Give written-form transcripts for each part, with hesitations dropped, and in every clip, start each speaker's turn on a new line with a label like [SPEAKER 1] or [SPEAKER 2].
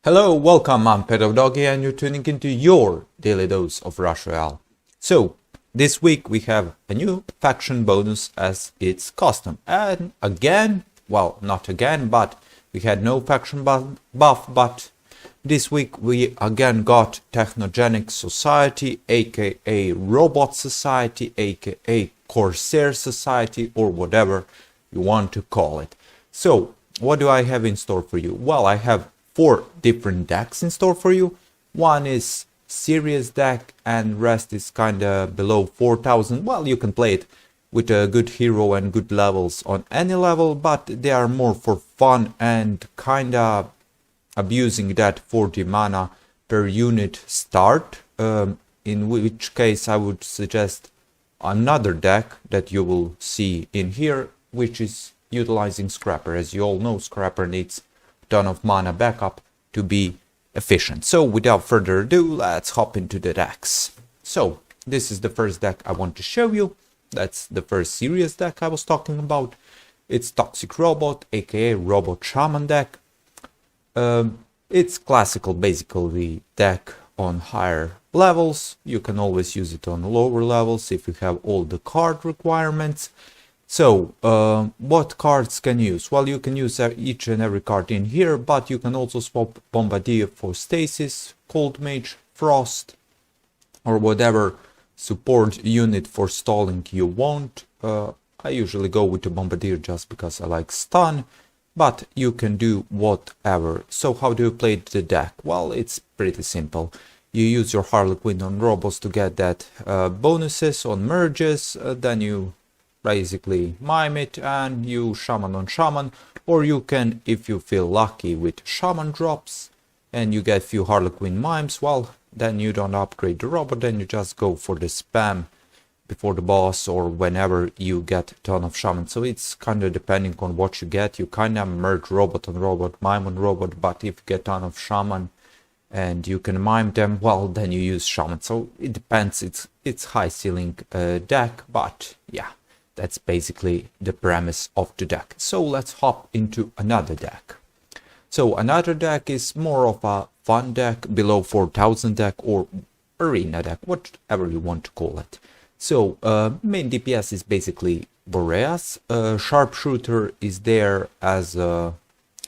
[SPEAKER 1] Hello, welcome, I'm Doggy and you're tuning into your daily dose of Royale. So, this week we have a new faction bonus as its custom. And again, well, not again, but we had no faction buff, but this week we again got Technogenic Society, aka Robot Society, aka Corsair Society, or whatever you want to call it. So, what do I have in store for you? Well, I have 4 different decks in store for you. One is serious deck and rest is kinda below 4000. Well, you can play it with a good hero and good levels on any level, but they are more for fun and kinda abusing that 40 mana per unit start, in which case I would suggest another deck that you will see in here, which is utilizing Scrapper. As you all know, Scrapper needs ton of mana backup to be efficient. So without further ado, let's hop into the decks. So this is the first deck I want to show you. That's the first serious deck I was talking about. It's Toxic Robot, aka Robot Shaman deck. It's classical basically deck on higher levels. You can always use it on lower levels if you have all the card requirements. So, what cards can you use? Well, you can use each and every card in here, but you can also swap Bombardier for Stasis, Cold Mage, Frost, or whatever support unit for stalling you want. I usually go with the Bombardier just because I like stun, but you can do whatever. So how do you play the deck? Well, it's pretty simple. You use your Harlequin on robots to get that bonuses on merges, then you basically mime it and you Shaman on Shaman, or you can, if you feel lucky, with Shaman drops and you get few Harlequin mimes, well, then you don't upgrade the robot, then you just go for the spam before the boss or whenever you get a ton of Shaman. So it's kind of depending on what you get. You kind of merge robot on robot, mime on robot, but if you get a ton of Shaman and you can mime them, well, then you use Shaman. So it depends. It's high ceiling deck, but yeah. That's basically the premise of the deck. So let's hop into another deck. So another deck is more of a fun deck, below 4000 deck or arena deck, whatever you want to call it. So main DPS is basically Boreas. Sharpshooter is there as a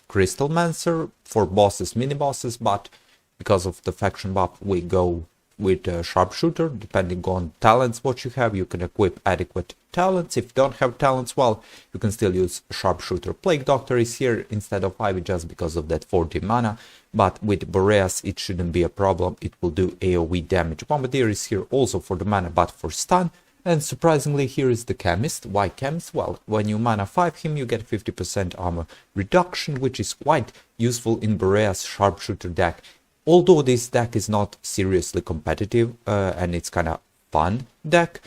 [SPEAKER 1] Crystal Mancer for bosses, mini bosses, but because of the faction buff we go with Sharpshooter. Depending on talents what you have, you can equip adequate talents. If you don't have talents, well, you can still use Sharpshooter. Plague Doctor is here instead of Ivy just because of that 40 mana, but with Boreas it shouldn't be a problem. It will do AoE damage. Bombardier is here also for the mana but for stun, and surprisingly here is the Chemist. Why Chemist? Well, when you mana 5 him you get 50% armor reduction, which is quite useful in Boreas Sharpshooter deck. Although this deck is not seriously competitive and it's kind of fun deck,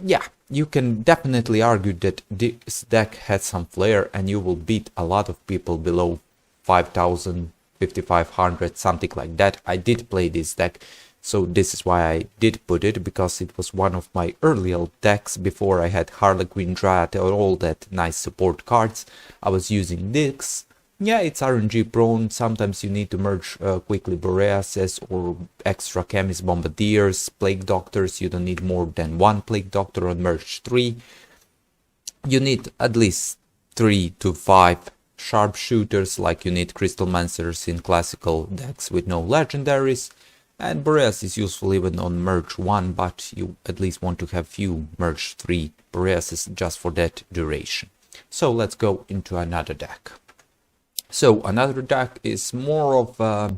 [SPEAKER 1] yeah, you can definitely argue that this deck has some flair and you will beat a lot of people below 5000, 5500, something like that. I did play this deck, so this is why I did put it, because it was one of my earlier decks before I had Harlequin, Dryad, or all that nice support cards. I was using this. Yeah, it's RNG prone. Sometimes you need to merge quickly Boreases or extra Chemist Bombardiers, Plague Doctors. You don't need more than 1 Plague Doctor on merge 3. You need at least 3 to 5 Sharpshooters, like you need Crystal Mancers in classical decks with no legendaries. And Boreas is useful even on merge 1, but you at least want to have few merge 3 Boreases just for that duration. So let's go into another deck. So another deck is more of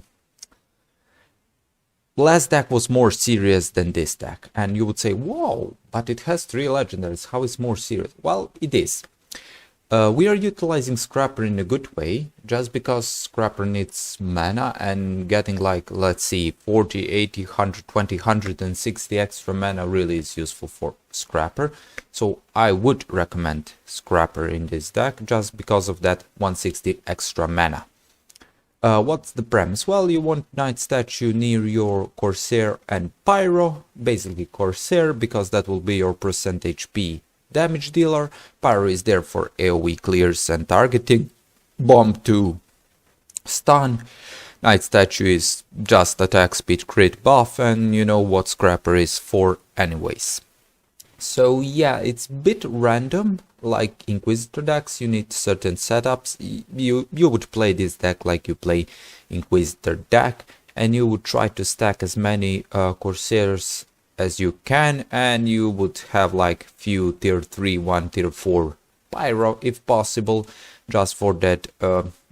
[SPEAKER 1] last deck was more serious than this deck, and you would say, whoa, but it has 3 legendaries, how is more serious? Well, it is. We are utilizing Scrapper in a good way, just because Scrapper needs mana, and getting like, let's see, 40, 80, 120, 160 extra mana really is useful for Scrapper. So I would recommend Scrapper in this deck, just because of that 160 extra mana. What's the premise? Well, you want Knight Statue near your Corsair and Pyro, basically Corsair, because that will be your percent HP damage dealer. Pyro is there for AoE clears and targeting. Bomb to stun. Night Statue is just attack speed crit buff, and you know what Scrapper is for anyways. So yeah, it's a bit random, like Inquisitor decks, you need certain setups. You would play this deck like you play Inquisitor deck, and you would try to stack as many Corsairs as you can, and you would have like few tier 3, 1 tier 4 Pyro if possible, just for that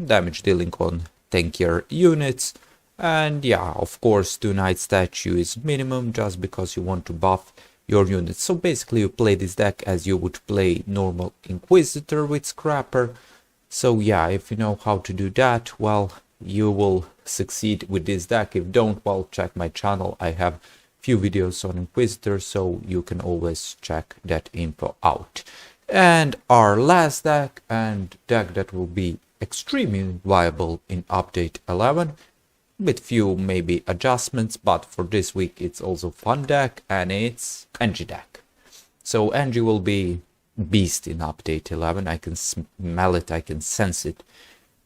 [SPEAKER 1] damage dealing on tankier units. And yeah, of course 2 Night Statue is minimum, just because you want to buff your units. So basically you play this deck as you would play normal Inquisitor with Scrapper. So yeah, if you know how to do that, well, you will succeed with this deck. If don't, well, check my channel, I have few videos on Inquisitor, so you can always check that info out. And our last deck, and deck that will be extremely viable in update 11, with few maybe adjustments, but for this week it's also fun deck, and it's Angie deck. So Angie will be beast in update 11, I can smell it, I can sense it.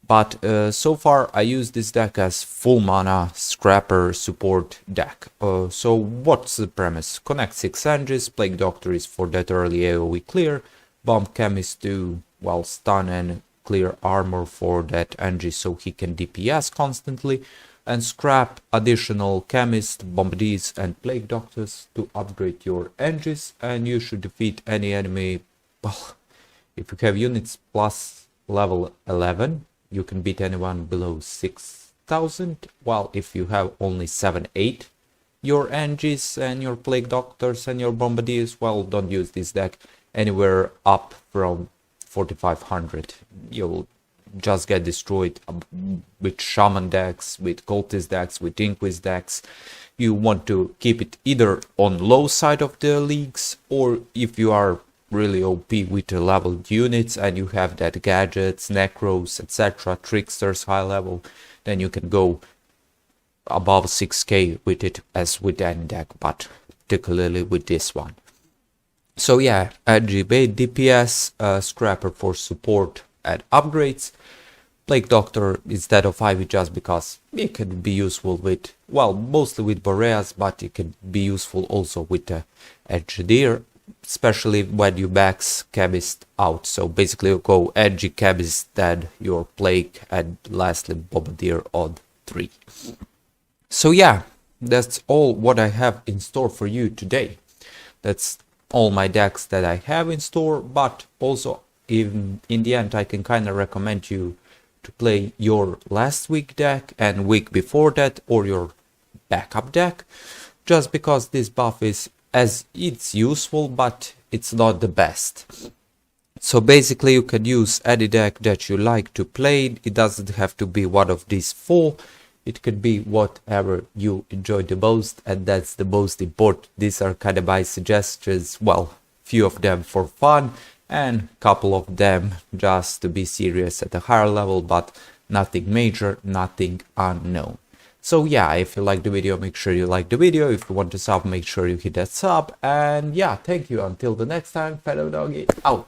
[SPEAKER 1] But so far I use this deck as full mana Scrapper support deck. So what's the premise? Connect 6 Angies, Plague Doctor is for that early AoE clear, Bomb Chemist to, well, stun and clear armor for that Angie so he can DPS constantly, and scrap additional Chemist, Bombardiers and Plague Doctors to upgrade your Angies, and you should defeat any enemy. Well, if you have units plus level 11, you can beat anyone below 6,000, while if you have only 7, 8, your Angies and your Plague Doctors and your Bombardiers, well, don't use this deck anywhere up from 4,500. You'll just get destroyed with Shaman decks, with Cultist decks, with Inquis decks. You want to keep it either on low side of the leagues, or if you are really OP with the leveled units and you have that gadgets, Necros, etc., Tricksters high level, then you can go above 6k with it as with any deck, but particularly with this one. So yeah, Angie bait DPS, Scrapper for support and upgrades, Plague Doctor instead of Ivy just because it can be useful with, well, mostly with Boreas, but it can be useful also with the Engineer, especially when you max Chemist out. So basically you go Angie, Chemist, then your Plague, and lastly Bombardier on 3. So yeah, that's all what I have in store for you today. That's all my decks that I have in store, but also in the end I can kind of recommend you to play your last week deck and week before that, or your backup deck, just because this buff is, as it's useful, but it's not the best. So basically you can use any deck that you like to play. It doesn't have to be one of these 4. It could be whatever you enjoy the most, and that's the most important. These are kind of my suggestions, well, few of them for fun, and couple of them just to be serious at a higher level, but nothing major, nothing unknown. So yeah, if you like the video, make sure you like the video. If you want to sub, make sure you hit that sub. And yeah, thank you. Until the next time, fellow doggy, out.